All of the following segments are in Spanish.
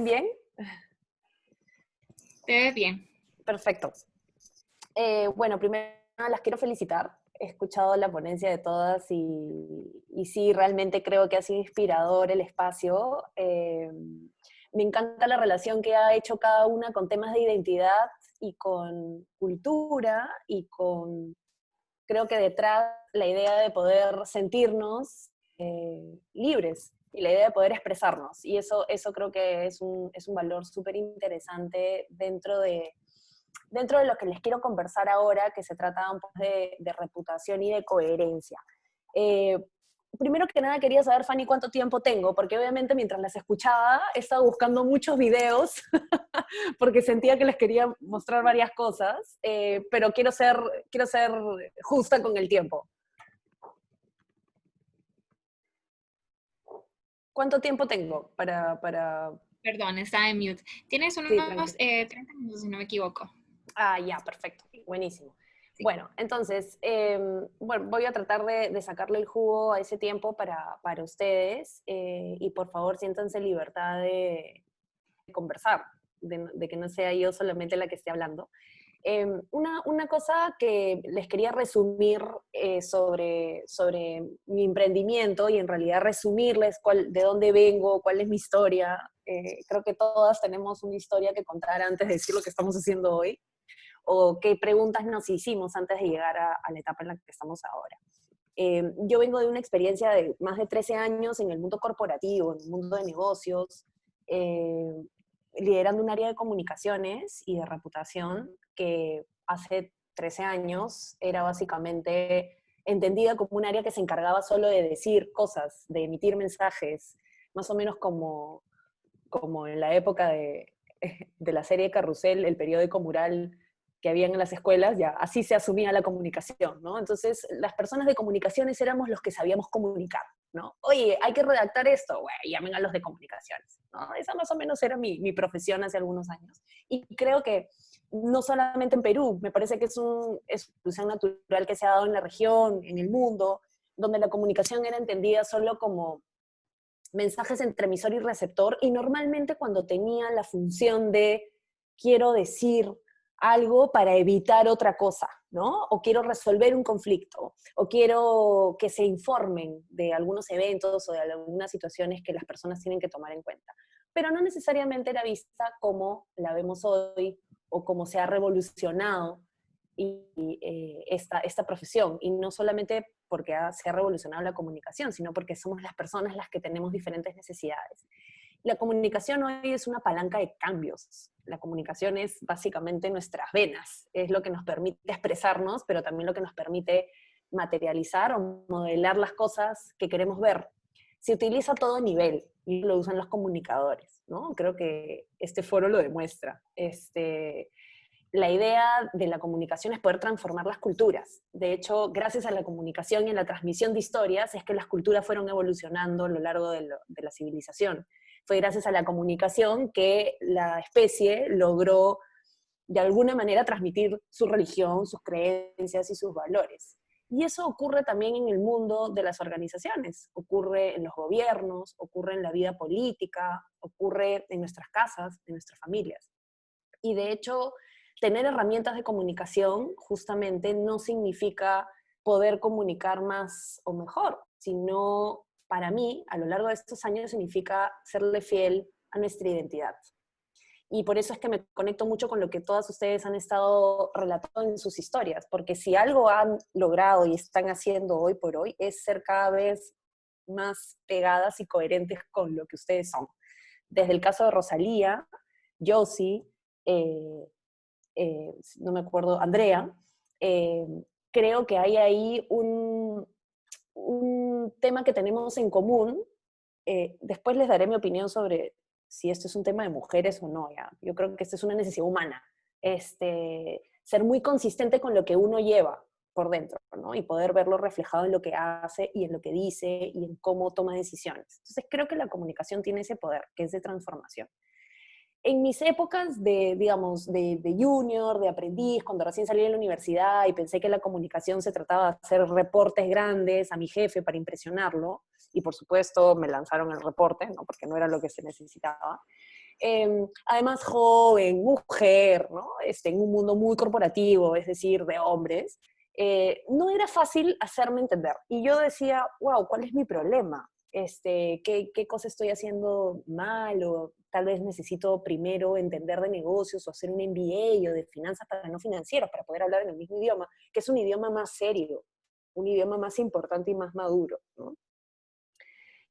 Bien, Te ves bien. perfecto. Bueno, primero las quiero felicitar. He escuchado la ponencia de todas y sí, realmente creo que ha sido inspirador el espacio. Me encanta la relación que ha hecho cada una con temas de identidad y con cultura y con, creo que detrás la idea de poder sentirnos libres y la idea de poder expresarnos. Y eso creo que es un valor súper interesante dentro de lo que les quiero conversar ahora, que se trata un poco de reputación y de coherencia. Eh, Primero que nada quería saber, Fanny, cuánto tiempo tengo, porque obviamente mientras las escuchaba he estado buscando muchos videos porque sentía que les quería mostrar varias cosas, pero quiero ser justa con el tiempo. ¿Cuánto tiempo tengo para... Perdón, estaba en mute. Tienes Sí, unos tranquilo. 30 minutos, si no me equivoco. Ah, ya, perfecto, buenísimo. Sí. Bueno, entonces, bueno, voy a tratar de sacarle el jugo a ese tiempo para ustedes y por favor siéntanse en libertad de conversar, de que no sea yo solamente la que esté hablando. Una cosa que les quería resumir sobre mi emprendimiento y en realidad resumirles de dónde vengo, cuál es mi historia. Creo que todas tenemos una historia que contar antes de decir lo que estamos haciendo hoy o qué preguntas nos hicimos antes de llegar a la etapa en la que estamos ahora. Yo vengo de una experiencia de más de 13 años en el mundo corporativo, en el mundo de negocios, eh, liderando un área de comunicaciones y de reputación que hace 13 años era básicamente entendida como un área que se encargaba solo de decir cosas, de emitir mensajes, más o menos como en la época de la serie Carrusel, el periódico mural que habían en las escuelas, ya así se asumía la comunicación, ¿no? Entonces, las personas de comunicaciones éramos los que sabíamos comunicar, ¿no? Oye, hay que redactar esto, bueno, llamen a los de comunicaciones, ¿no? Esa más o menos era mi profesión hace algunos años. Y creo que no solamente en Perú, me parece que es una solución natural que se ha dado en la región, en el mundo, donde la comunicación era entendida solo como mensajes entre emisor y receptor, y normalmente cuando tenía la función de quiero decir algo para evitar otra cosa, ¿no? O quiero resolver un conflicto, o quiero que se informen de algunos eventos o de algunas situaciones que las personas tienen que tomar en cuenta. Pero no necesariamente era vista como la vemos hoy o como se ha revolucionado esta profesión, y no solamente porque se ha revolucionado la comunicación, sino porque somos las personas las que tenemos diferentes necesidades. La comunicación hoy es una palanca de cambios. La comunicación es básicamente nuestras venas, es lo que nos permite expresarnos, pero también lo que nos permite materializar o modelar las cosas que queremos ver. Se utiliza a todo nivel y lo usan los comunicadores, ¿no? Creo que este foro lo demuestra. La idea de la comunicación es poder transformar las culturas. De hecho, gracias a la comunicación y a la transmisión de historias es que las culturas fueron evolucionando a lo largo de la civilización. Fue gracias a la comunicación que la especie logró de alguna manera transmitir su religión, sus creencias y sus valores. Y eso ocurre también en el mundo de las organizaciones, ocurre en los gobiernos, ocurre en la vida política, ocurre en nuestras casas, en nuestras familias. Y de hecho, tener herramientas de comunicación justamente no significa poder comunicar más o mejor, sino para mí, a lo largo de estos años, significa serle fiel a nuestra identidad. Y por eso es que me conecto mucho con lo que todas ustedes han estado relatando en sus historias, porque si algo han logrado y están haciendo hoy por hoy es ser cada vez más pegadas y coherentes con lo que ustedes son. Desde el caso de Rosalía, Josie, eh, no me acuerdo, Andrea, eh, creo que hay ahí un tema que tenemos en común. Después les daré mi opinión sobre si esto es un tema de mujeres o no. ¿Ya? Yo creo que esto es una necesidad humana. Ser muy consistente con lo que uno lleva por dentro, ¿no? Y poder verlo reflejado en lo que hace y en lo que dice y en cómo toma decisiones. Entonces creo que la comunicación tiene ese poder, que es de transformación. En mis épocas digamos, de junior, de aprendiz, cuando recién salí de la universidad y pensé que la comunicación se trataba de hacer reportes grandes a mi jefe para impresionarlo, y por supuesto me lanzaron el reporte, ¿no? Porque no era lo que se necesitaba. además joven, mujer, ¿no? En un mundo muy corporativo, es decir, de hombres, no era fácil hacerme entender. Y yo decía, wow, ¿cuál es mi problema? ¿Qué cosa estoy haciendo mal? O tal vez necesito primero entender de negocios o hacer un MBA o de finanzas para no financieros para poder hablar en el mismo idioma, que es un idioma más serio, un idioma más importante y más maduro, ¿no?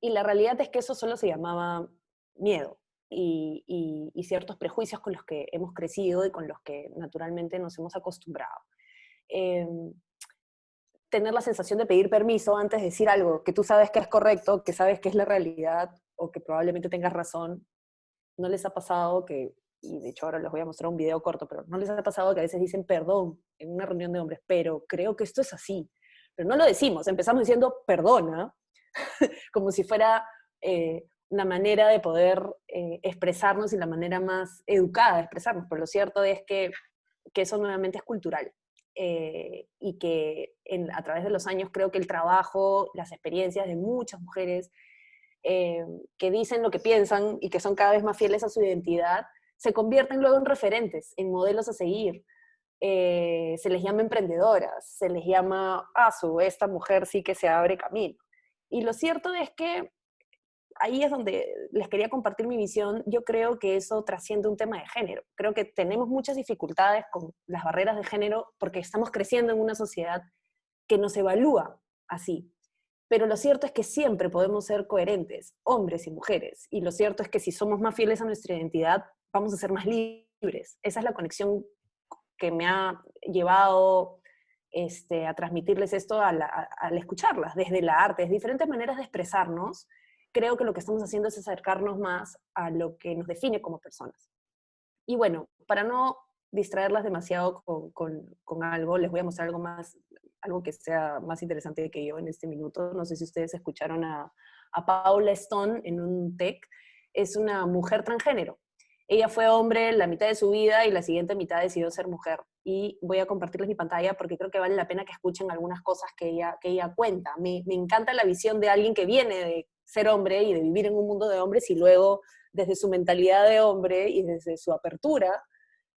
Y la realidad es que eso solo se llamaba miedo y ciertos prejuicios con los que hemos crecido y con los que naturalmente nos hemos acostumbrado. Eh, Tener la sensación de pedir permiso antes de decir algo que tú sabes que es correcto, que sabes que es la realidad o que probablemente tengas razón, ¿no les ha pasado que, y de hecho ahora les voy a mostrar un video corto, pero no les ha pasado que a veces dicen perdón en una reunión de hombres, pero creo que esto es así? Pero no lo decimos, empezamos diciendo perdona, como si fuera una manera de poder expresarnos y la manera más educada de expresarnos, pero lo cierto es que eso nuevamente es cultural. Y que a través de los años creo que el trabajo, las experiencias de muchas mujeres que dicen lo que piensan y que son cada vez más fieles a su identidad, se convierten luego en referentes, en modelos a seguir. Se les llama emprendedoras, se les llama, esta mujer sí que se abre camino. Y lo cierto es que ahí es donde les quería compartir mi visión. Yo creo que eso trasciende un tema de género. Creo que tenemos muchas dificultades con las barreras de género porque estamos creciendo en una sociedad que nos evalúa así. Pero lo cierto es que siempre podemos ser coherentes, hombres y mujeres. Y lo cierto es que si somos más fieles a nuestra identidad, vamos a ser más libres. Esa es la conexión que me ha llevado a transmitirles esto al escucharlas, desde la arte, desde diferentes maneras de expresarnos. Creo que lo que estamos haciendo es acercarnos más a lo que nos define como personas. Y bueno, para no distraerlas demasiado con algo, les voy a mostrar algo que sea más interesante que yo en este minuto. No sé si ustedes escucharon a Paula Stone en un TEC. Es una mujer transgénero. Ella fue hombre la mitad de su vida y la siguiente mitad decidió ser mujer. Y voy a compartirles mi pantalla porque creo que vale la pena que escuchen algunas cosas que ella cuenta. Me encanta la visión de alguien que viene de ser hombre y de vivir en un mundo de hombres y luego, desde su mentalidad de hombre y desde su apertura,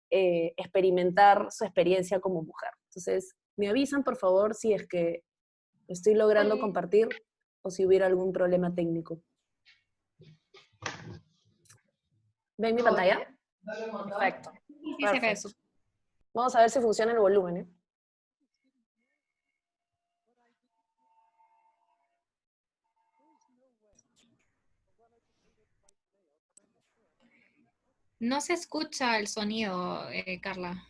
experimentar su experiencia como mujer. Entonces, me avisan, por favor, si es que estoy logrando compartir o si hubiera algún problema técnico. ¿Ven mi pantalla? Perfecto. Sí, se ve eso. Vamos a ver si funciona el volumen, ¿eh? No se escucha el sonido, Carla.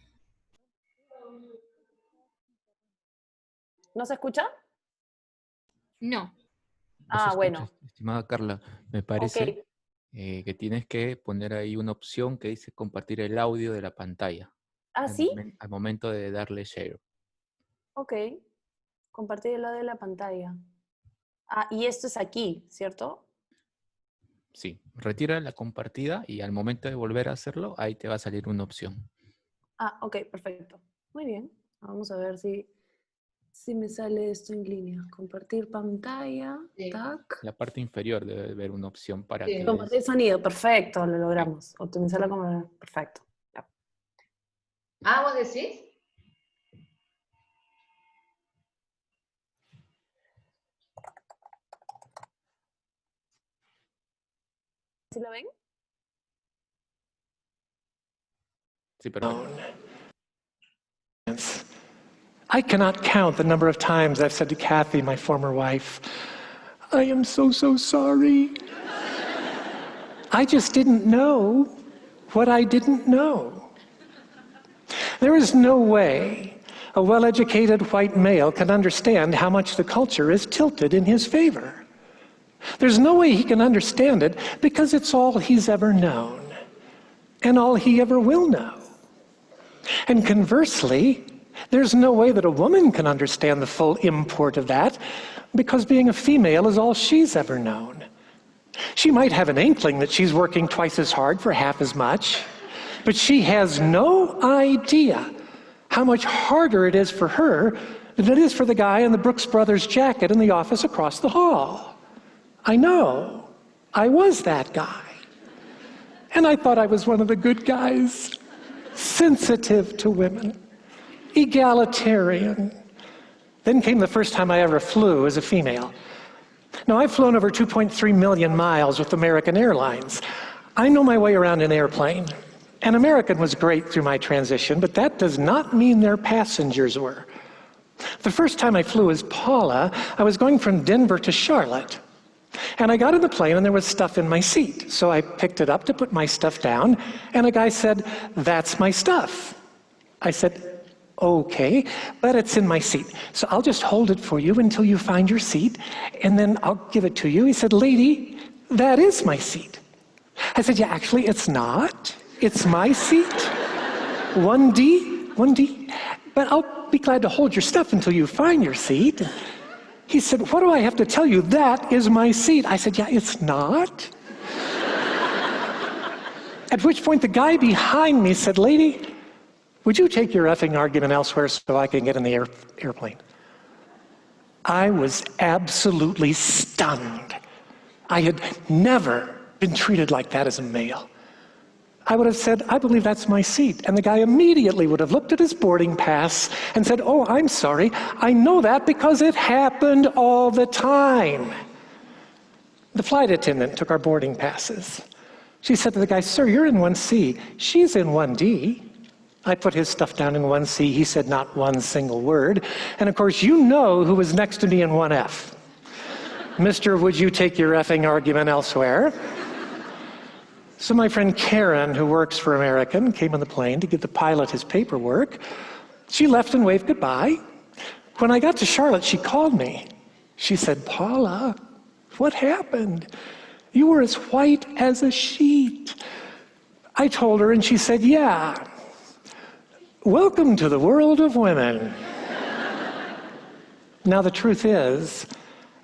¿No se escucha? No. No se escucha, bueno. estimada Carla. Me parece Ok. que tienes que poner ahí una opción que dice compartir el audio de la pantalla ¿Sí? al momento de darle share. Ok. Compartir el lado de la pantalla. Y esto es aquí, ¿cierto? Sí, retira la compartida y al momento de volver a hacerlo, ahí te va a salir una opción. Ok, perfecto. Muy bien. Vamos a ver si me sale esto en línea. Compartir pantalla. Sí. Tac. La parte inferior debe haber una opción para que... Compartir sonido, perfecto, lo logramos. Sí. Optimizarla como... Perfecto. Ya. ¿Vos decís? ¿Sí lo ven? Sí, perfecto. I cannot count the number of times I've said to Kathy, my former wife, I am so sorry. I just didn't know what I didn't know. There is no way a well-educated white male can understand how much the culture is tilted in his favor. There's no way he can understand it because it's all he's ever known and all he ever will know. And conversely, there's no way that a woman can understand the full import of that because being a female is all she's ever known. She might have an inkling that she's working twice as hard for half as much, but she has no idea how much harder it is for her than it is for the guy in the Brooks Brothers jacket in the office across the hall. I know. I was that guy. And I thought I was one of the good guys, sensitive to women, egalitarian. Then came the first time I ever flew as a female. Now, I've flown over 2.3 million miles with American Airlines. I know my way around an airplane. And American was great through my transition, but that does not mean their passengers were. The first time I flew as Paula, I was going from Denver to Charlotte. And I got in the plane and there was stuff in my seat. So I picked it up to put my stuff down, and a guy said, "That's my stuff." I said, "Okay, but it's in my seat. So I'll just hold it for you until you find your seat, and then I'll give it to you." He said, "Lady, that is my seat." I said, "Yeah, actually, it's not. It's my seat. 1D. But I'll be glad to hold your stuff until you find your seat." He said, "What do I have to tell you? That is my seat." I said, "Yeah, it's not." At which point the guy behind me said, "Lady, would you take your effing argument elsewhere so I can get in the airplane?" I was absolutely stunned. I had never been treated like that as a male. I would have said, "I believe that's my seat." And the guy immediately would have looked at his boarding pass and said, "Oh, I'm sorry. I know that because it happened all the time." The flight attendant took our boarding passes. She said to the guy, "Sir, you're in 1C. She's in 1D. I put his stuff down in 1C. He said not one single word. And of course, you know who was next to me in 1F. "Mister, would you take your effing argument elsewhere?" So my friend Karen, who works for American, came on the plane to give the pilot his paperwork. She left and waved goodbye. When I got to Charlotte, she called me. She said, "Paula, what happened? You were as white as a sheet." I told her, and she said, "Yeah. Welcome to the world of women." Now the truth is,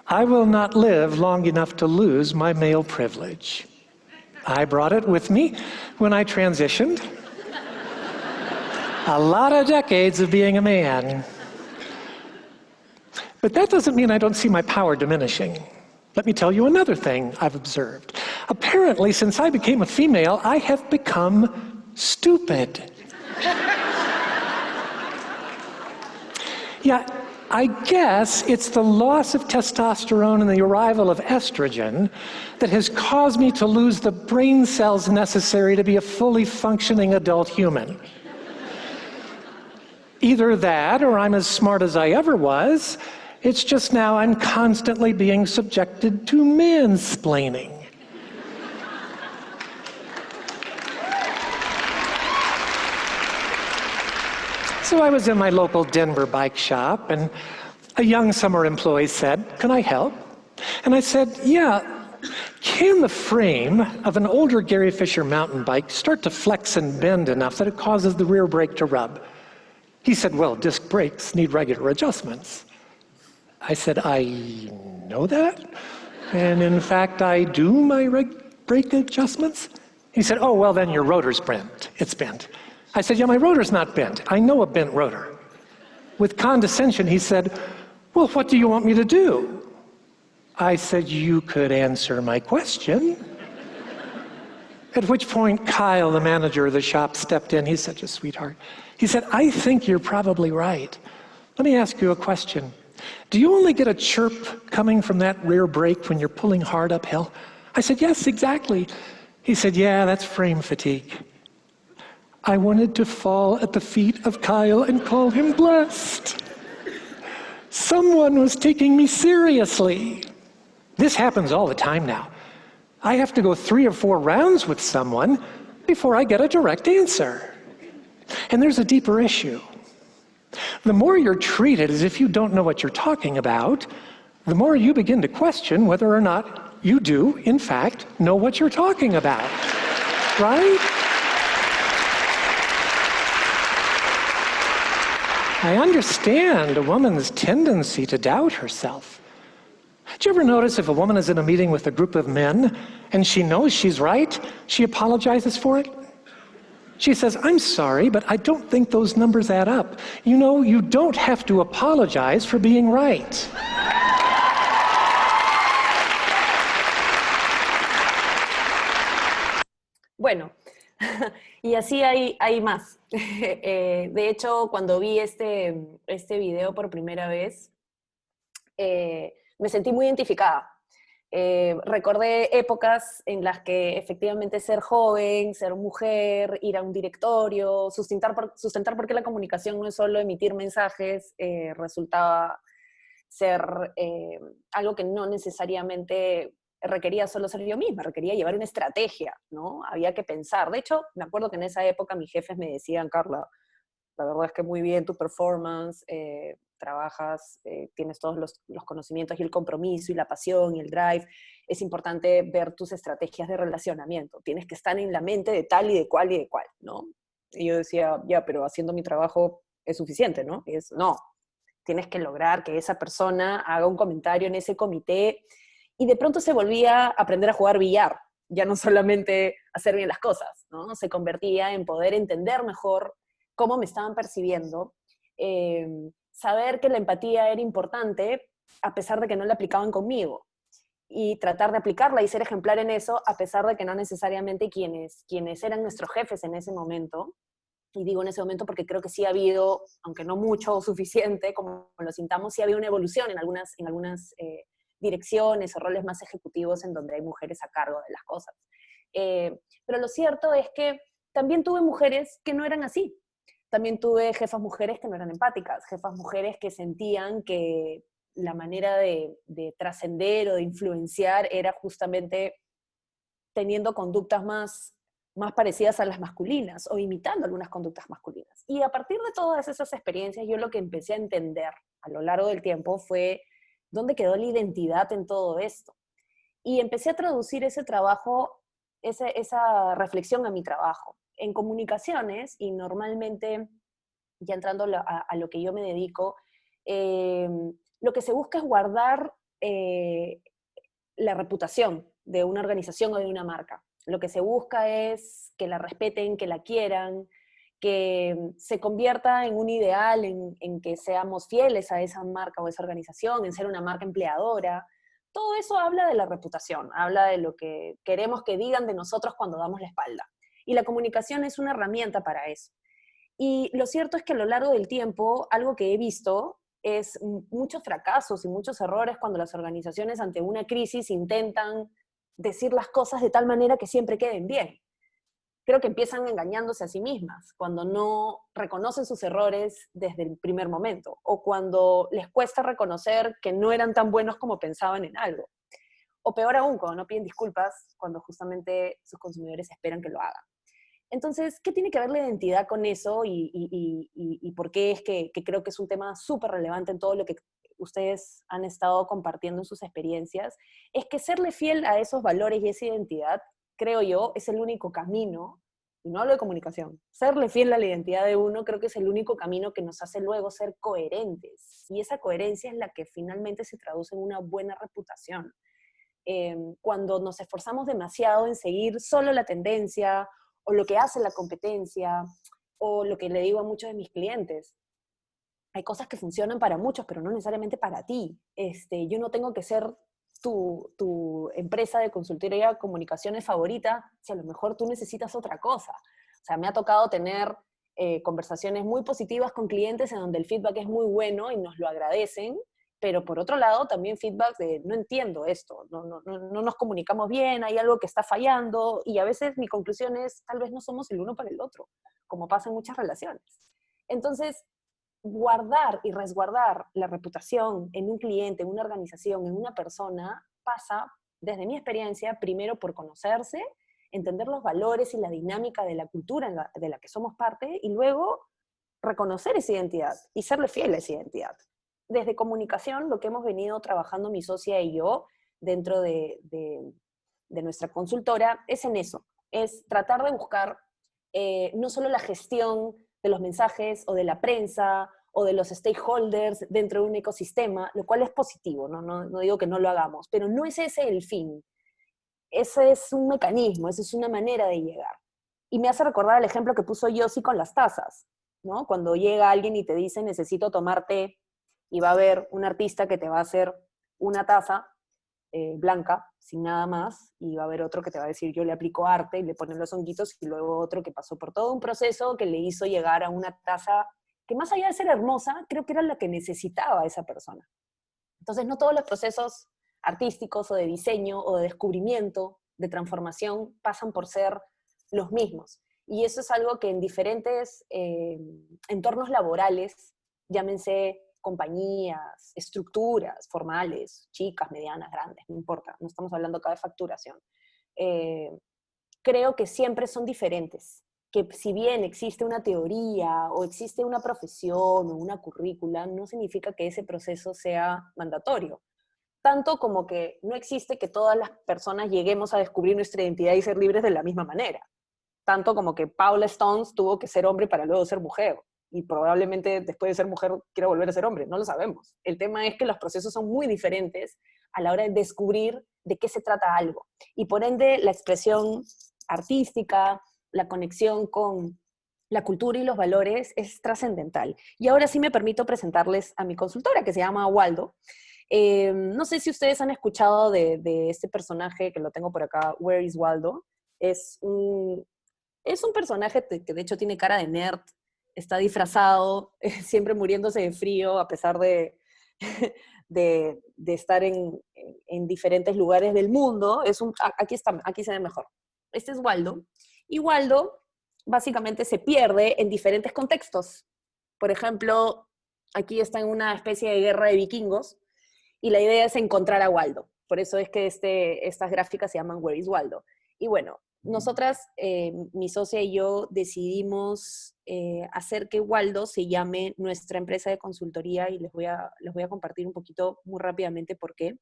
I will not live long enough to lose my male privilege. I brought it with me when I transitioned. A lot of decades of being a man. But that doesn't mean I don't see my power diminishing. Let me tell you another thing I've observed. Apparently, since I became a female, I have become stupid. Yeah, I guess it's the loss of testosterone and the arrival of estrogen that has caused me to lose the brain cells necessary to be a fully functioning adult human. Either that, or I'm as smart as I ever was. It's just now I'm constantly being subjected to mansplaining. So I was in my local Denver bike shop, and a young summer employee said, "Can I help?" And I said, "Yeah, can the frame of an older Gary Fisher mountain bike start to flex and bend enough that it causes the rear brake to rub?" He said, "Well, disc brakes need regular adjustments." I said, "I know that, and in fact I do my brake adjustments." He said, "Oh, well then your rotor's bent. It's bent." I said, "Yeah, my rotor's not bent. I know a bent rotor." With condescension, he said, "Well, what do you want me to do?" I said, "You could answer my question." At which point, Kyle, the manager of the shop, stepped in. He's such a sweetheart. He said, "I think you're probably right. Let me ask you a question. Do you only get a chirp coming from that rear brake when you're pulling hard uphill?" I said, "Yes, exactly." He said, "Yeah, that's frame fatigue." I wanted to fall at the feet of Kyle and call him blessed. Someone was taking me seriously. This happens all the time now. I have to go 3 or 4 rounds with someone before I get a direct answer. And there's a deeper issue. The more you're treated as if you don't know what you're talking about, the more you begin to question whether or not you do, in fact, know what you're talking about. Right? I understand a woman's tendency to doubt herself. Did you ever notice if a woman is in a meeting with a group of men and she knows she's right, she apologizes for it? She says, "I'm sorry, but I don't think those numbers add up." You know, you don't have to apologize for being right. Bueno, y así hay más. De hecho, cuando vi este video por primera vez, me sentí muy identificada. Recordé épocas en las que efectivamente ser joven, ser mujer, ir a un directorio, sustentar porque la comunicación no es solo emitir mensajes, resultaba ser algo que no necesariamente requería solo ser yo misma, requería llevar una estrategia, ¿no? Había que pensar. De hecho, me acuerdo que en esa época mis jefes me decían, Carla, la verdad es que muy bien tu performance, trabajas, tienes todos los conocimientos y el compromiso y la pasión y el drive. Es importante ver tus estrategias de relacionamiento. Tienes que estar en la mente de tal y de cual, ¿no? Y yo decía, ya, pero haciendo mi trabajo es suficiente, ¿no? Y es, no, tienes que lograr que esa persona haga un comentario en ese comité. Y de pronto se volvía a aprender a jugar billar, ya no solamente hacer bien las cosas, ¿no? Se convertía en poder entender mejor cómo me estaban percibiendo, saber que la empatía era importante a pesar de que no la aplicaban conmigo, y tratar de aplicarla y ser ejemplar en eso a pesar de que no necesariamente quienes eran nuestros jefes en ese momento, y digo en ese momento porque creo que sí ha habido, aunque no mucho o suficiente, como lo sintamos, sí ha habido una evolución en algunas direcciones o roles más ejecutivos en donde hay mujeres a cargo de las cosas. Pero lo cierto es que también tuve mujeres que no eran así. También tuve jefas mujeres que no eran empáticas, jefas mujeres que sentían que la manera de trascender o de influenciar era justamente teniendo conductas más parecidas a las masculinas o imitando algunas conductas masculinas. Y a partir de todas esas experiencias, yo lo que empecé a entender a lo largo del tiempo fue dónde quedó la identidad en todo esto. Y empecé a traducir ese trabajo, esa reflexión a mi trabajo. En comunicaciones, y normalmente, ya entrando a lo que yo me dedico, lo que se busca es guardar la reputación de una organización o de una marca. Lo que se busca es que la respeten, que la quieran, que se convierta en un ideal, en que seamos fieles a esa marca o esa organización, en ser una marca empleadora. Todo eso habla de la reputación, habla de lo que queremos que digan de nosotros cuando damos la espalda. Y la comunicación es una herramienta para eso. Y lo cierto es que a lo largo del tiempo, algo que he visto es muchos fracasos y muchos errores cuando las organizaciones ante una crisis intentan decir las cosas de tal manera que siempre queden bien. Creo que empiezan engañándose a sí mismas cuando no reconocen sus errores desde el primer momento, o cuando les cuesta reconocer que no eran tan buenos como pensaban en algo. O peor aún, cuando no piden disculpas cuando justamente sus consumidores esperan que lo hagan. Entonces, ¿qué tiene que ver la identidad con eso? Y por qué es que creo que es un tema súper relevante en todo lo que ustedes han estado compartiendo en sus experiencias. Es que serle fiel a esos valores y esa identidad, creo yo, es el único camino, y no hablo de comunicación, serle fiel a la identidad de uno creo que es el único camino que nos hace luego ser coherentes. Y esa coherencia es la que finalmente se traduce en una buena reputación. Cuando nos esforzamos demasiado en seguir solo la tendencia, o lo que hace la competencia, o lo que le digo a muchos de mis clientes, hay cosas que funcionan para muchos, pero no necesariamente para ti. Yo no tengo que ser tu empresa de consultoría de comunicaciones favorita si a lo mejor tú necesitas otra cosa. O sea, me ha tocado tener conversaciones muy positivas con clientes en donde el feedback es muy bueno y nos lo agradecen, pero por otro lado también feedback de no entiendo esto, no nos comunicamos bien, hay algo que está fallando, y a veces mi conclusión es tal vez no somos el uno para el otro, como pasa en muchas relaciones. Entonces, guardar y resguardar la reputación en un cliente, en una organización, en una persona, pasa, desde mi experiencia, primero por conocerse, entender los valores y la dinámica de la cultura de la que somos parte, y luego reconocer esa identidad y serle fiel a esa identidad. Desde comunicación, lo que hemos venido trabajando mi socia y yo dentro de nuestra consultora es en eso, es tratar de buscar no solo la gestión de los mensajes o de la prensa o de los stakeholders dentro de un ecosistema, lo cual es positivo, no digo que no lo hagamos, pero no es ese el fin. Ese es un mecanismo, esa es una manera de llegar. Y me hace recordar el ejemplo que puso Yossi con las tazas, ¿no? Cuando llega alguien y te dice, necesito tomar té, y va a haber un artista que te va a hacer una taza blanca, sin nada más, y va a haber otro que te va a decir, yo le aplico arte, y le ponen los honguitos, y luego otro que pasó por todo un proceso que le hizo llegar a una taza que, más allá de ser hermosa, creo que era la que necesitaba esa persona. Entonces, no todos los procesos artísticos o de diseño o de descubrimiento, de transformación, pasan por ser los mismos. Y eso es algo que en diferentes entornos laborales, llámense compañías, estructuras formales, chicas, medianas, grandes, no importa, no estamos hablando acá de facturación, creo que siempre son diferentes. Que si bien existe una teoría o existe una profesión o una currícula, no significa que ese proceso sea mandatorio. Tanto como que no existe que todas las personas lleguemos a descubrir nuestra identidad y ser libres de la misma manera. Tanto como que Paula Stones tuvo que ser hombre para luego ser mujer. Y probablemente después de ser mujer quiera volver a ser hombre, no lo sabemos. El tema es que los procesos son muy diferentes a la hora de descubrir de qué se trata algo. Y por ende, la expresión artística, la conexión con la cultura y los valores es trascendental. Y ahora sí me permito presentarles a mi consultora, que se llama Waldo. No sé si ustedes han escuchado de este personaje, que lo tengo por acá, Where is Waldo? Es un personaje que de hecho tiene cara de nerd, está disfrazado, siempre muriéndose de frío, a pesar de estar en diferentes lugares del mundo. Aquí se ve mejor. Este es Waldo. Y Waldo básicamente se pierde en diferentes contextos. Por ejemplo, aquí está en una especie de guerra de vikingos, y la idea es encontrar a Waldo. Por eso es que estas gráficas se llaman Where is Waldo. Y bueno, nosotras, mi socia y yo, decidimos hacer que Waldo se llame nuestra empresa de consultoría, y les voy a compartir un poquito muy rápidamente por qué.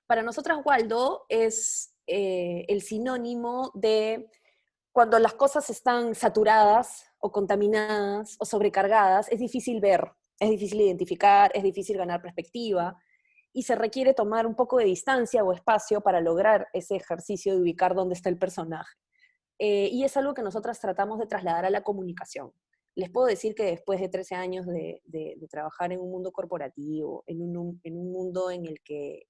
Para nosotras Waldo es el sinónimo de cuando las cosas están saturadas o contaminadas o sobrecargadas, es difícil ver, es difícil identificar, es difícil ganar perspectiva, y se requiere tomar un poco de distancia o espacio para lograr ese ejercicio de ubicar dónde está el personaje. Y es algo que nosotras tratamos de trasladar a la comunicación. Les puedo decir que después de 13 años de trabajar en un mundo corporativo, en un mundo en el que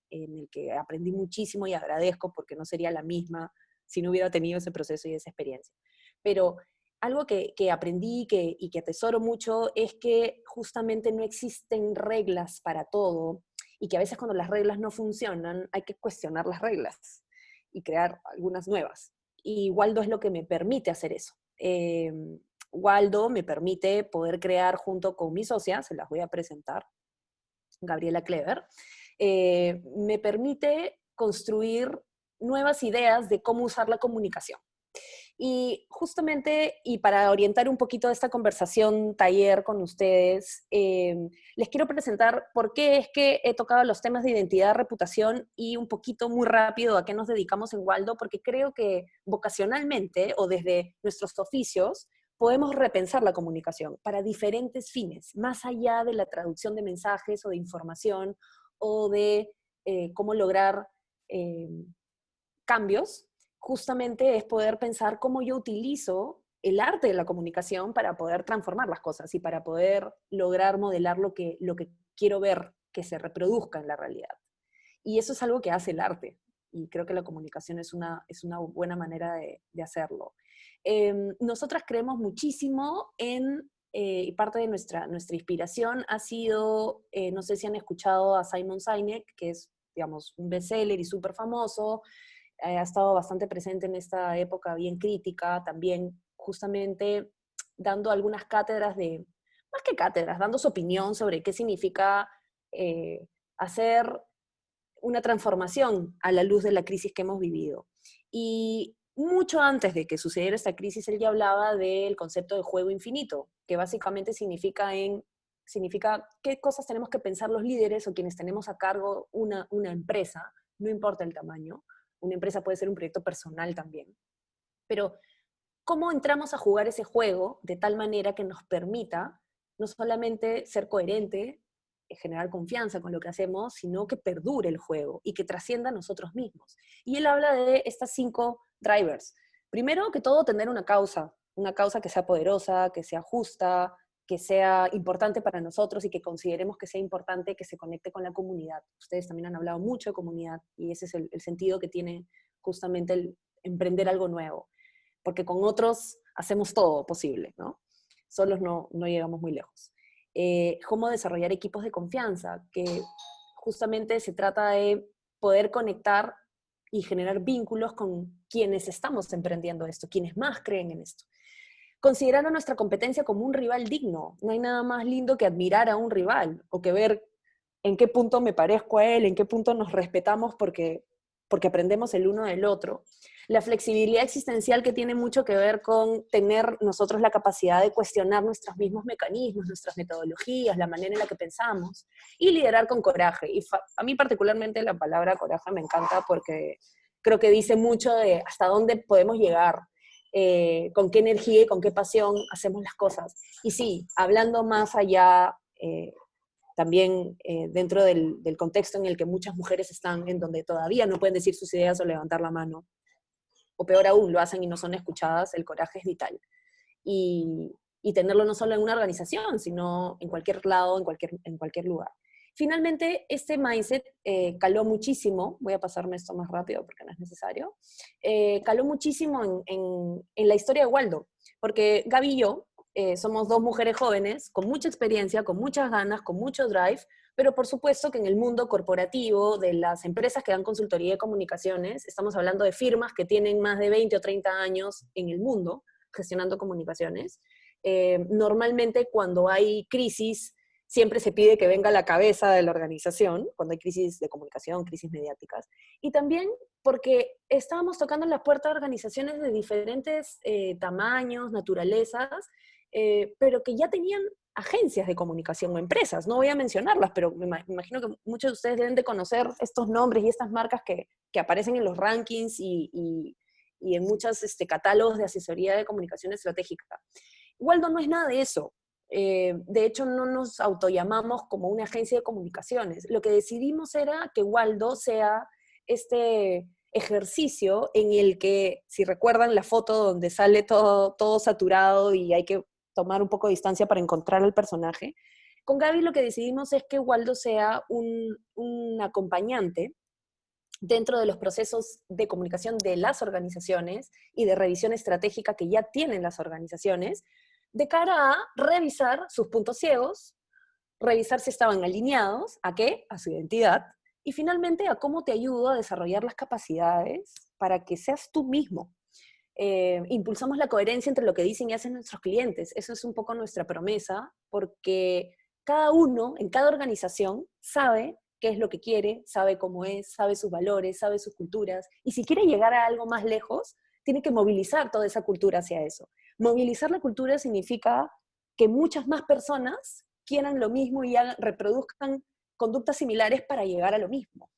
aprendí muchísimo y agradezco, porque no sería la misma si no hubiera tenido ese proceso y esa experiencia. Pero algo que aprendí y que atesoro mucho es que justamente no existen reglas para todo, y que a veces cuando las reglas no funcionan hay que cuestionar las reglas y crear algunas nuevas. Y Waldo es lo que me permite hacer eso. Waldo me permite poder crear junto con mi socia, se las voy a presentar, Gabriela Clever, me permite construir nuevas ideas de cómo usar la comunicación. Y justamente, y para orientar un poquito esta conversación taller con ustedes, les quiero presentar por qué es que he tocado los temas de identidad, reputación, y un poquito muy rápido a qué nos dedicamos en Waldo, porque creo que vocacionalmente o desde nuestros oficios podemos repensar la comunicación para diferentes fines, más allá de la traducción de mensajes o de información o de cómo lograr cambios. Justamente es poder pensar cómo yo utilizo el arte de la comunicación para poder transformar las cosas y para poder lograr modelar lo que quiero ver que se reproduzca en la realidad. Y eso es algo que hace el arte, y creo que la comunicación es una buena manera de hacerlo. Nosotras creemos muchísimo y parte de nuestra inspiración ha sido, no sé si han escuchado a Simon Sinek, que es, digamos, un bestseller y súper famoso, ha estado bastante presente en esta época bien crítica, también justamente dando algunas cátedras más que cátedras, dando su opinión sobre qué significa hacer una transformación a la luz de la crisis que hemos vivido. Y mucho antes de que sucediera esta crisis, él ya hablaba del concepto de juego infinito, que básicamente significa qué cosas tenemos que pensar los líderes o quienes tenemos a cargo una empresa, no importa el tamaño. Una empresa puede ser un proyecto personal también. Pero, ¿cómo entramos a jugar ese juego de tal manera que nos permita no solamente ser coherente, generar confianza con lo que hacemos, sino que perdure el juego y que trascienda a nosotros mismos? Y él habla de estas 5 drivers. Primero que todo, tener una causa que sea poderosa, que sea justa, que sea importante para nosotros y que consideremos que sea importante que se conecte con la comunidad. Ustedes también han hablado mucho de comunidad y ese es el sentido que tiene justamente el emprender algo nuevo, porque con otros hacemos todo posible, ¿no? Solos no llegamos muy lejos. Cómo desarrollar equipos de confianza, que justamente se trata de poder conectar y generar vínculos con quienes estamos emprendiendo esto, quienes más creen en esto. Considerar a nuestra competencia como un rival digno. No hay nada más lindo que admirar a un rival o que ver en qué punto me parezco a él, en qué punto nos respetamos porque aprendemos el uno del otro. La flexibilidad existencial que tiene mucho que ver con tener nosotros la capacidad de cuestionar nuestros mismos mecanismos, nuestras metodologías, la manera en la que pensamos, y liderar con coraje. Y a mí particularmente la palabra coraje me encanta porque creo que dice mucho de hasta dónde podemos llegar, con qué energía y con qué pasión hacemos las cosas. Y sí, hablando más allá, también dentro del contexto en el que muchas mujeres están, en donde todavía no pueden decir sus ideas o levantar la mano, o peor aún, lo hacen y no son escuchadas, el coraje es vital. Y tenerlo no solo en una organización, sino en cualquier lado, en cualquier lugar. Finalmente, este mindset caló muchísimo, voy a pasarme esto más rápido porque no es necesario, caló muchísimo en la historia de Waldo, porque Gaby y yo somos dos mujeres jóvenes con mucha experiencia, con muchas ganas, con mucho drive, pero por supuesto que en el mundo corporativo de las empresas que dan consultoría de comunicaciones, estamos hablando de firmas que tienen más de 20 o 30 años en el mundo gestionando comunicaciones. Normalmente cuando hay crisis, siempre se pide que venga la cabeza de la organización, cuando hay crisis de comunicación, crisis mediáticas. Y también porque estábamos tocando las puertas de organizaciones de diferentes tamaños, naturalezas, pero que ya tenían agencias de comunicación o empresas. No voy a mencionarlas, pero me imagino que muchos de ustedes deben de conocer estos nombres y estas marcas que aparecen en los rankings y en muchos catálogos de asesoría de comunicación estratégica. Waldo no es nada de eso. De hecho, no nos autollamamos como una agencia de comunicaciones. Lo que decidimos era que Waldo sea este ejercicio en el que, si recuerdan la foto donde sale todo saturado y hay que tomar un poco de distancia para encontrar al personaje, con Gaby lo que decidimos es que Waldo sea un acompañante dentro de los procesos de comunicación de las organizaciones y de revisión estratégica que ya tienen las organizaciones, de cara a revisar sus puntos ciegos, revisar si estaban alineados, ¿a qué? A su identidad, y finalmente a cómo te ayudo a desarrollar las capacidades para que seas tú mismo. Impulsamos la coherencia entre lo que dicen y hacen nuestros clientes. Eso es un poco nuestra promesa, porque cada uno, en cada organización, sabe qué es lo que quiere, sabe cómo es, sabe sus valores, sabe sus culturas, y si quiere llegar a algo más lejos, tiene que movilizar toda esa cultura hacia eso. Movilizar la cultura significa que muchas más personas quieran lo mismo y reproduzcan conductas similares para llegar a lo mismo.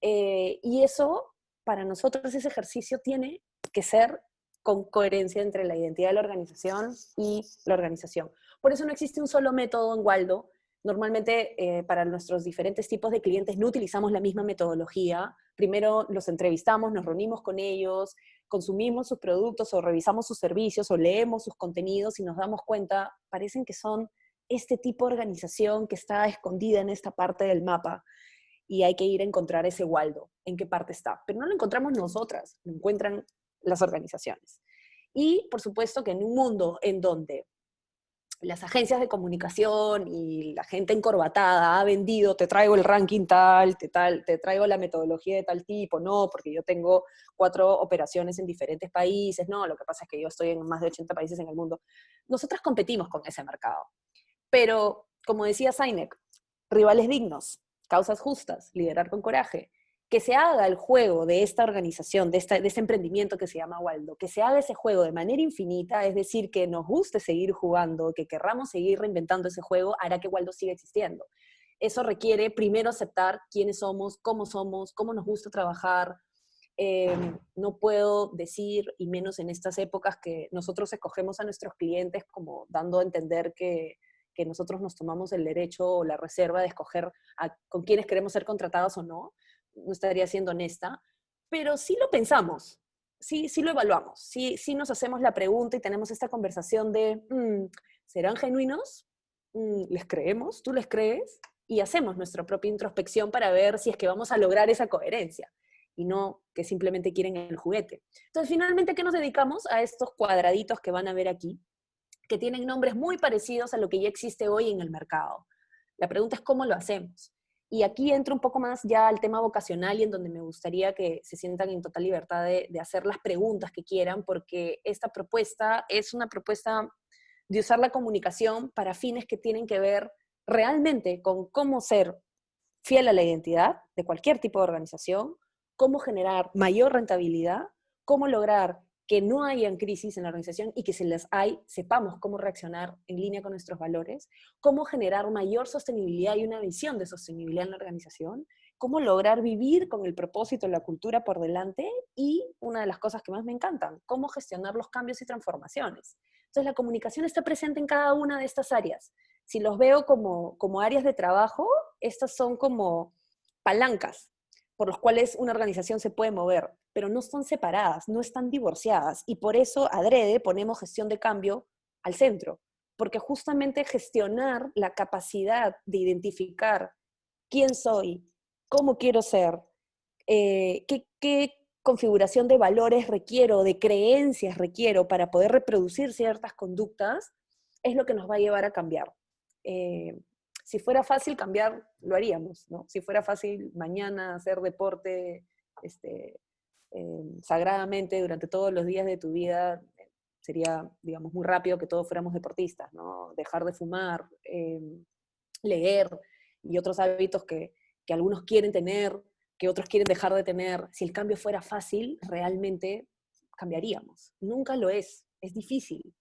Y eso, para nosotros, ese ejercicio tiene que ser con coherencia entre la identidad de la organización y la organización. Por eso no existe un solo método en Waldo. Normalmente para nuestros diferentes tipos de clientes no utilizamos la misma metodología. Primero los entrevistamos, nos reunimos con ellos, consumimos sus productos o revisamos sus servicios o leemos sus contenidos y nos damos cuenta, parecen que son este tipo de organización que está escondida en esta parte del mapa y hay que ir a encontrar ese Waldo, en qué parte está. Pero no lo encontramos nosotras, lo encuentran las organizaciones. Y por supuesto que en un mundo en donde las agencias de comunicación y la gente encorbatada ha vendido, te traigo el ranking tal, te traigo la metodología de tal tipo, no, porque yo tengo 4 operaciones en diferentes países, no, lo que pasa es que yo estoy en más de 80 países en el mundo. Nosotras competimos con ese mercado. Pero, como decía Sinek, rivales dignos, causas justas, liderar con coraje. Que se haga el juego de esta organización, de este emprendimiento que se llama Waldo, que se haga ese juego de manera infinita, es decir, que nos guste seguir jugando, que querramos seguir reinventando ese juego, hará que Waldo siga existiendo. Eso requiere primero aceptar quiénes somos, cómo nos gusta trabajar. No puedo decir, y menos en estas épocas, que nosotros escogemos a nuestros clientes como dando a entender que nosotros nos tomamos el derecho o la reserva de escoger con quiénes queremos ser contratados o no. No estaría siendo honesta, pero sí lo pensamos, sí lo evaluamos, sí nos hacemos la pregunta y tenemos esta conversación de, ¿Serán genuinos? ¿Les creemos? ¿Tú les crees? Y hacemos nuestra propia introspección para ver si es que vamos a lograr esa coherencia y no que simplemente quieren el juguete. Entonces, finalmente, ¿qué nos dedicamos? A estos cuadraditos que van a ver aquí, que tienen nombres muy parecidos a lo que ya existe hoy en el mercado. La pregunta es cómo lo hacemos. Y aquí entro un poco más ya al tema vocacional y en donde me gustaría que se sientan en total libertad de hacer las preguntas que quieran, porque esta propuesta es una propuesta de usar la comunicación para fines que tienen que ver realmente con cómo ser fiel a la identidad de cualquier tipo de organización, cómo generar mayor rentabilidad, cómo lograr que no hayan crisis en la organización y que si las hay, sepamos cómo reaccionar en línea con nuestros valores, cómo generar mayor sostenibilidad y una visión de sostenibilidad en la organización, cómo lograr vivir con el propósito y la cultura por delante y, una de las cosas que más me encantan, cómo gestionar los cambios y transformaciones. Entonces, la comunicación está presente en cada una de estas áreas. Si los veo como áreas de trabajo, estas son como palancas por los cuales una organización se puede mover, pero no son separadas, no están divorciadas, y por eso adrede ponemos gestión de cambio al centro, porque justamente gestionar la capacidad de identificar quién soy, cómo quiero ser, qué configuración de valores requiero, de creencias requiero para poder reproducir ciertas conductas, es lo que nos va a llevar a cambiar. Si fuera fácil cambiar, lo haríamos, ¿no? Si fuera fácil mañana hacer deporte sagradamente durante todos los días de tu vida, sería, digamos, muy rápido que todos fuéramos deportistas, ¿no? Dejar de fumar, leer y otros hábitos que algunos quieren tener, que otros quieren dejar de tener. Si el cambio fuera fácil, realmente cambiaríamos. Nunca lo es difícil,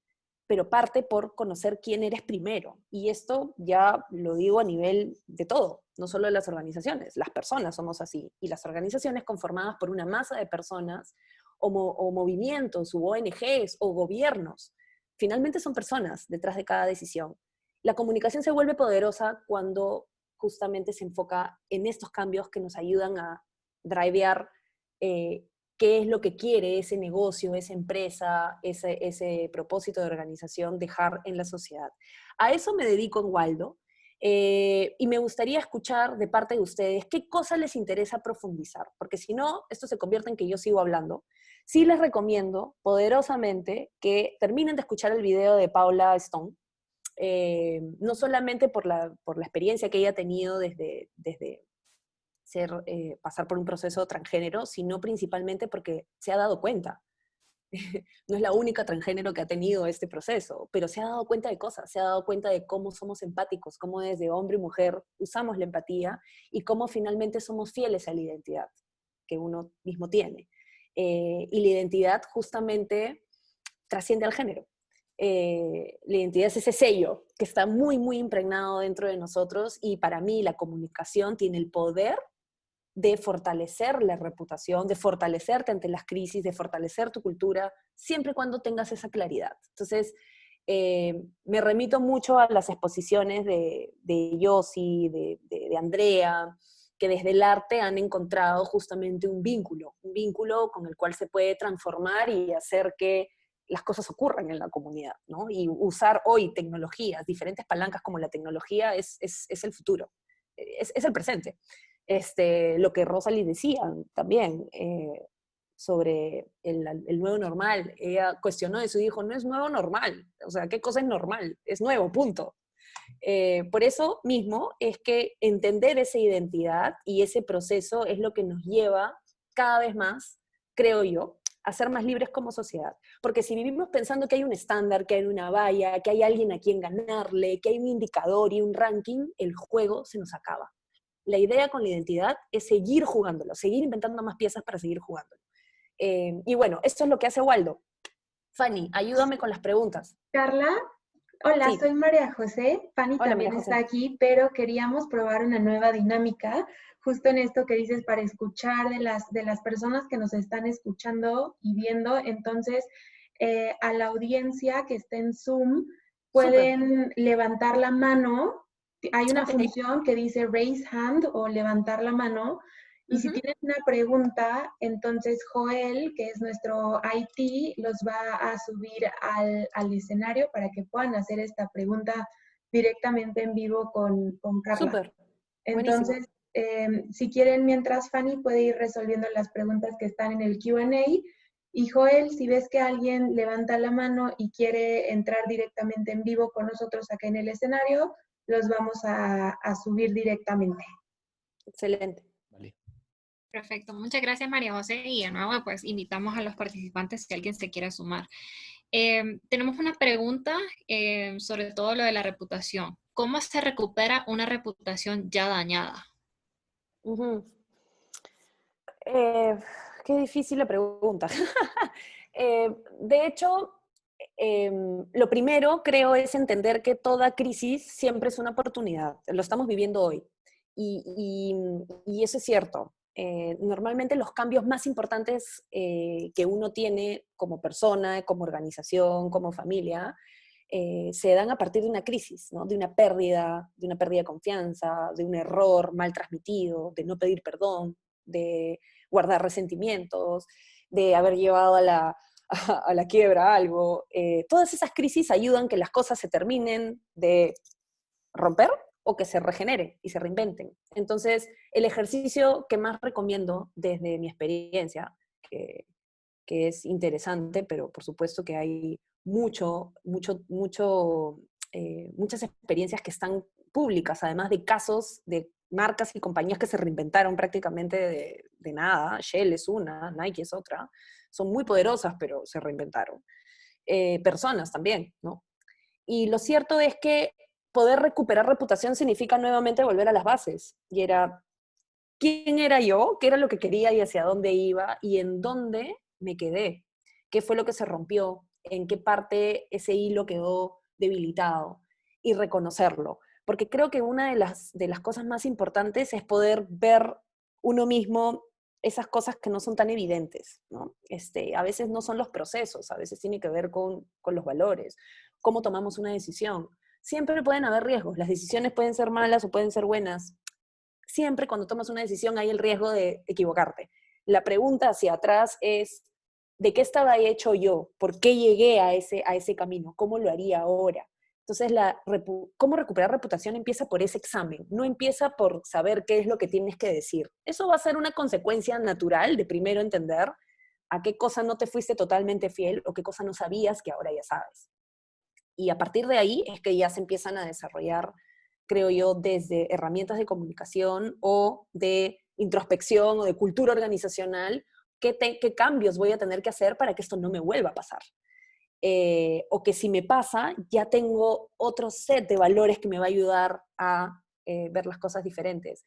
pero parte por conocer quién eres primero. Y esto ya lo digo a nivel de todo, no solo de las organizaciones. Las personas somos así, y las organizaciones conformadas por una masa de personas, o movimientos, u ONGs, o gobiernos, finalmente son personas detrás de cada decisión. La comunicación se vuelve poderosa cuando justamente se enfoca en estos cambios que nos ayudan a drivear qué es lo que quiere ese negocio, esa empresa, ese propósito de organización dejar en la sociedad. A eso me dedico en Waldo, y me gustaría escuchar de parte de ustedes qué cosas les interesa profundizar, porque si no, esto se convierte en que yo sigo hablando. Sí les recomiendo poderosamente que terminen de escuchar el video de Paula Stone, no solamente por la experiencia que ella ha tenido desde pasar por un proceso transgénero, sino principalmente porque se ha dado cuenta. No es la única transgénero que ha tenido este proceso, pero se ha dado cuenta de cosas, se ha dado cuenta de cómo somos empáticos, cómo desde hombre y mujer usamos la empatía y cómo finalmente somos fieles a la identidad que uno mismo tiene. Y la identidad justamente trasciende al género. La identidad es ese sello que está muy, muy impregnado dentro de nosotros, y para mí la comunicación tiene el poder de fortalecer la reputación, de fortalecerte ante las crisis, de fortalecer tu cultura, siempre y cuando tengas esa claridad. Entonces, me remito mucho a las exposiciones de Yossi, de Andrea, que desde el arte han encontrado justamente un vínculo con el cual se puede transformar y hacer que las cosas ocurran en la comunidad, ¿no? Y usar hoy tecnologías, diferentes palancas como la tecnología, es el futuro, es el presente. Lo que Rosalie decía también sobre el nuevo normal, ella cuestionó eso y dijo, no es nuevo normal, o sea, ¿qué cosa es normal? Es nuevo, punto. Por eso mismo es que entender esa identidad y ese proceso es lo que nos lleva cada vez más, creo yo, a ser más libres como sociedad. Porque si vivimos pensando que hay un estándar, que hay una valla, que hay alguien a quien ganarle, que hay un indicador y un ranking, el juego se nos acaba. La idea con la identidad es seguir jugándolo, seguir inventando más piezas para seguir jugándolo. Y bueno, esto es lo que hace Waldo. Fanny, ayúdame con las preguntas. Carla, hola, Sí. Soy María José. Fanny Hola, también María José. está aquí, pero queríamos probar una nueva dinámica, justo en esto que dices, para escuchar de las personas que nos están escuchando y viendo. Entonces, a la audiencia que esté en Zoom, pueden levantar la mano. Hay una función que dice raise hand o levantar la mano, Y si tienen una pregunta, entonces Joel, que es nuestro IT, los va a subir al escenario para que puedan hacer esta pregunta directamente en vivo con Carla. Súper. Entonces, si quieren, mientras Fanny puede ir resolviendo las preguntas que están en el Q&A. Y Joel, si ves que alguien levanta la mano y quiere entrar directamente en vivo con nosotros acá en el escenario, los vamos a subir directamente. Excelente. Vale. Perfecto, muchas gracias María José y de nuevo pues invitamos a los participantes si alguien se quiere sumar. Tenemos una pregunta sobre todo lo de la reputación. ¿Cómo se recupera una reputación ya dañada? Qué difícil la pregunta. De hecho, lo primero creo es entender que toda crisis siempre es una oportunidad. Lo estamos viviendo hoy. Y eso es cierto. Normalmente los cambios más importantes que uno tiene como persona, como organización, como familia, se dan a partir de una crisis, ¿no? De una pérdida de confianza, de un error mal transmitido, de no pedir perdón, de guardar resentimientos, de haber llevado a la quiebra algo. Todas esas crisis ayudan que las cosas se terminen de romper o que se regenere y se reinventen. Entonces, el ejercicio que más recomiendo desde mi experiencia, que es interesante, pero por supuesto que hay muchas experiencias que están públicas, además de casos de marcas y compañías que se reinventaron prácticamente de nada. Shell es una, Nike es otra. Son muy poderosas, pero se reinventaron. Personas también, ¿no? Y lo cierto es que poder recuperar reputación significa nuevamente volver a las bases. Y era, ¿quién era yo? ¿Qué era lo que quería y hacia dónde iba? ¿Y en dónde me quedé? ¿Qué fue lo que se rompió? ¿En qué parte ese hilo quedó debilitado? Y reconocerlo. Porque creo que una de las cosas más importantes es poder ver uno mismo esas cosas que no son tan evidentes, ¿no? A veces no son los procesos, a veces tiene que ver con los valores, cómo tomamos una decisión. Siempre pueden haber riesgos, las decisiones pueden ser malas o pueden ser buenas. Siempre cuando tomas una decisión hay el riesgo de equivocarte. La pregunta hacia atrás es, ¿de qué estaba hecho yo? ¿Por qué llegué a ese camino? ¿Cómo lo haría ahora? Entonces, cómo recuperar reputación empieza por ese examen, no empieza por saber qué es lo que tienes que decir. Eso va a ser una consecuencia natural de primero entender a qué cosa no te fuiste totalmente fiel o qué cosa no sabías que ahora ya sabes. Y a partir de ahí es que ya se empiezan a desarrollar, creo yo, desde herramientas de comunicación o de introspección o de cultura organizacional, qué cambios voy a tener que hacer para que esto no me vuelva a pasar. O que si me pasa, ya tengo otro set de valores que me va a ayudar a ver las cosas diferentes.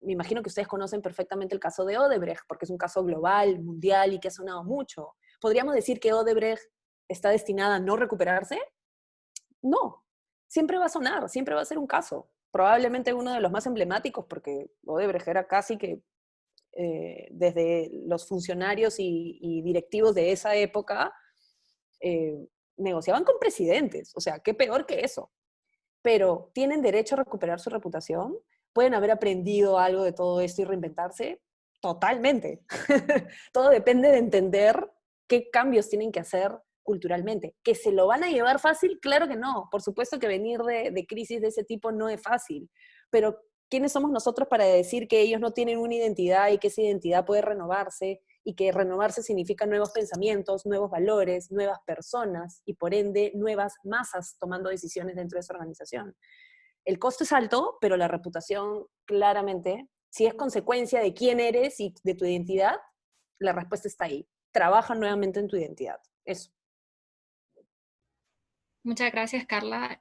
Me imagino que ustedes conocen perfectamente el caso de Odebrecht, porque es un caso global, mundial y que ha sonado mucho. ¿Podríamos decir que Odebrecht está destinada a no recuperarse? No, siempre va a sonar, siempre va a ser un caso. Probablemente uno de los más emblemáticos, porque Odebrecht era casi que desde los funcionarios y directivos de esa época, negociaban con presidentes, o sea, qué peor que eso. Pero ¿tienen derecho a recuperar su reputación? ¿Pueden haber aprendido algo de todo esto y reinventarse? Totalmente. Todo depende de entender qué cambios tienen que hacer culturalmente. ¿Que se lo van a llevar fácil? Claro que no. Por supuesto que venir de crisis de ese tipo no es fácil, pero ¿quiénes somos nosotros para decir que ellos no tienen una identidad y que esa identidad puede renovarse y que renovarse significa nuevos pensamientos, nuevos valores, nuevas personas y por ende nuevas masas tomando decisiones dentro de esa organización? El costo es alto, pero la reputación claramente, si es consecuencia de quién eres y de tu identidad, la respuesta está ahí. Trabaja nuevamente en tu identidad. Eso. Muchas gracias, Carla.